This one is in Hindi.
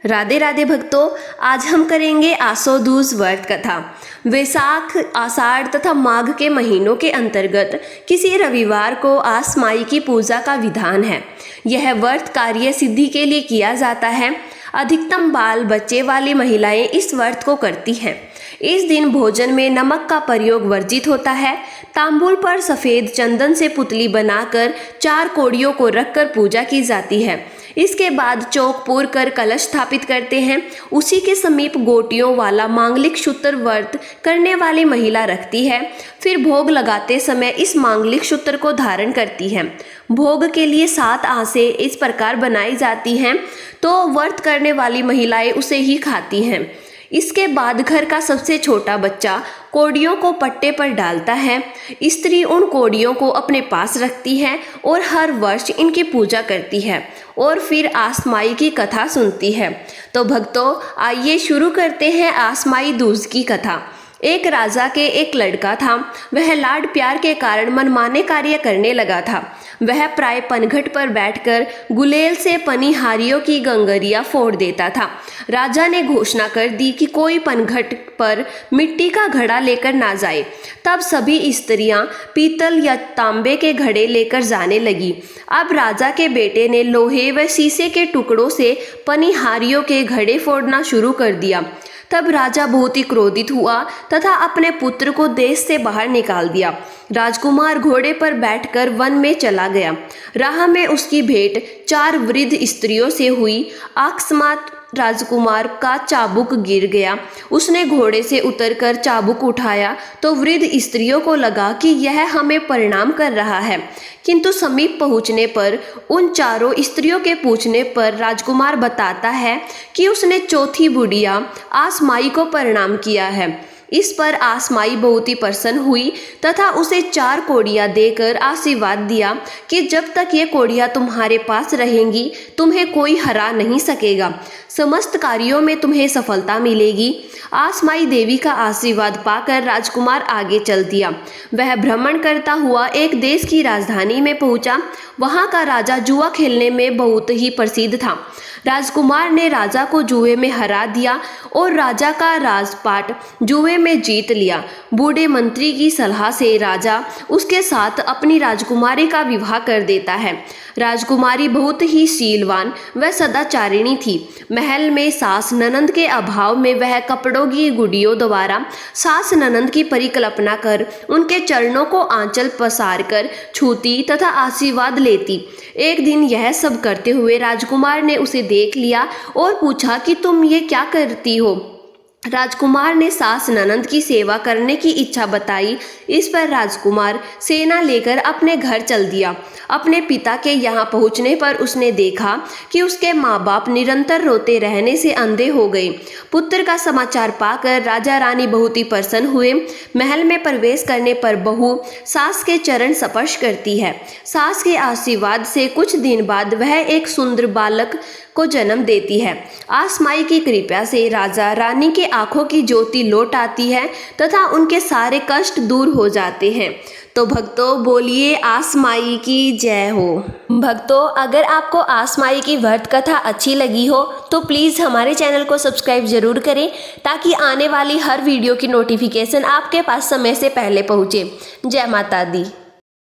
राधे राधे भक्तों, आज हम करेंगे आसो दूज व्रत कथा। वैशाख, आषाढ़ तथा माघ के महीनों के अंतर्गत किसी रविवार को आस माई की पूजा का विधान है। यह व्रत कार्य सिद्धि के लिए किया जाता है। अधिकतम बाल बच्चे वाली महिलाएं इस व्रत को करती हैं। इस दिन भोजन में नमक का प्रयोग वर्जित होता है। तांबूल पर सफ़ेद चंदन से पुतली बनाकर 4 कोड़ियों को रखकर पूजा की जाती है। इसके बाद चौक पूर कर कलश स्थापित करते हैं। उसी के समीप गोटियों वाला मांगलिक सूत्र व्रत करने वाली महिला रखती है। फिर भोग लगाते समय इस मांगलिक सूत्र को धारण करती है। भोग के लिए 7 आसें इस प्रकार बनाई जाती हैं, तो व्रत करने वाली महिलाएं उसे ही खाती हैं। इसके बाद घर का सबसे छोटा बच्चा कोड़ियों को पट्टे पर डालता है। स्त्री उन कोड़ियों को अपने पास रखती है और हर वर्ष इनकी पूजा करती है और फिर आसमाई की कथा सुनती है। तो भक्तों, आइए शुरू करते हैं आसमाई दूज की कथा। एक राजा के एक लड़का था। वह लाड प्यार के कारण मनमाने कार्य करने लगा था। वह प्राय पनघट पर बैठकर गुलेल से पनिहारियों की गंगरियां फोड़ देता था। राजा ने घोषणा कर दी कि कोई पनघट पर मिट्टी का घड़ा लेकर ना जाए। तब सभी स्त्रियां पीतल या तांबे के घड़े लेकर जाने लगी। अब राजा के बेटे ने लोहे व शीशे के टुकड़ों से पनिहारियों के घड़े फोड़ना शुरू कर दिया। तब राजा बहुत ही क्रोधित हुआ तथा अपने पुत्र को देश से बाहर निकाल दिया। राजकुमार घोड़े पर बैठकर वन में चला गया। राह में उसकी भेंट 4 वृद्ध स्त्रियों से हुई। अकस्मात राजकुमार का चाबुक गिर गया। उसने घोड़े से उतरकर चाबुक उठाया तो वृद्ध स्त्रियों को लगा कि यह हमें प्रणाम कर रहा है, किंतु समीप पहुंचने पर उन चारों स्त्रियों के पूछने पर राजकुमार बताता है कि उसने चौथी बुढ़िया आसमाई को प्रणाम किया है। इस पर आसमाई बहुत ही प्रसन्न हुई तथा उसे 4 कोड़ियाँ देकर आशीर्वाद दिया कि जब तक ये कोड़ियाँ तुम्हारे पास रहेंगी तुम्हें कोई हरा नहीं सकेगा। समस्त कार्यों में तुम्हें सफलता मिलेगी। आसमाई देवी का आशीर्वाद पाकर राजकुमार आगे चल दिया। वह भ्रमण करता हुआ एक देश की राजधानी में पहुंचा। वहां का राजा जुआ खेलने में बहुत ही प्रसिद्ध था। राजकुमार ने राजा को जुए में हरा दिया और राजा का राजपाट जुए में जीत लिया। बूढ़े मंत्री की सलाह से राजा उसके साथ अपनी राजकुमारी का विवाह कर देता है। राजकुमारी बहुत ही शीलवान व सदाचारिणी थी। महल में सास ननंद के अभाव में वह कपड़ों की गुड़ियों द्वारा सास ननंद की परिकल्पना कर उनके चरणों को आंचल पसार कर छूती तथा आशीर्वाद लेती। एक दिन यह सब करते हुए राजकुमार ने उसे देख लिया और पूछा कि तुम ये क्या करती हो। राजकुमार ने सास ननंद की सेवा करने की इच्छा बताई। इस पर राजकुमार सेना लेकर अपने घर चल दिया। अपने पिता के यहाँ पहुँचने पर उसने देखा कि उसके माँ बाप निरंतर रोते रहने से अंधे हो गए। पुत्र का समाचार पाकर राजा रानी बहुत ही प्रसन्न हुए। महल में प्रवेश करने पर बहू सास के चरण स्पर्श करती है। सास के आशीर्वाद से कुछ दिन बाद वह एक सुंदर बालक को जन्म देती है। आसमाई की कृपा से राजा रानी के आंखों की ज्योति लौट आती है तथा उनके सारे कष्ट दूर हो जाते हैं। तो भक्तों, बोलिए आसमाई की जय हो। भक्तों, अगर आपको आसमाई की व्रत कथा अच्छी लगी हो तो प्लीज़ हमारे चैनल को सब्सक्राइब जरूर करें ताकि आने वाली हर वीडियो की नोटिफिकेशन आपके पास समय से पहले पहुँचे। जय माता दी।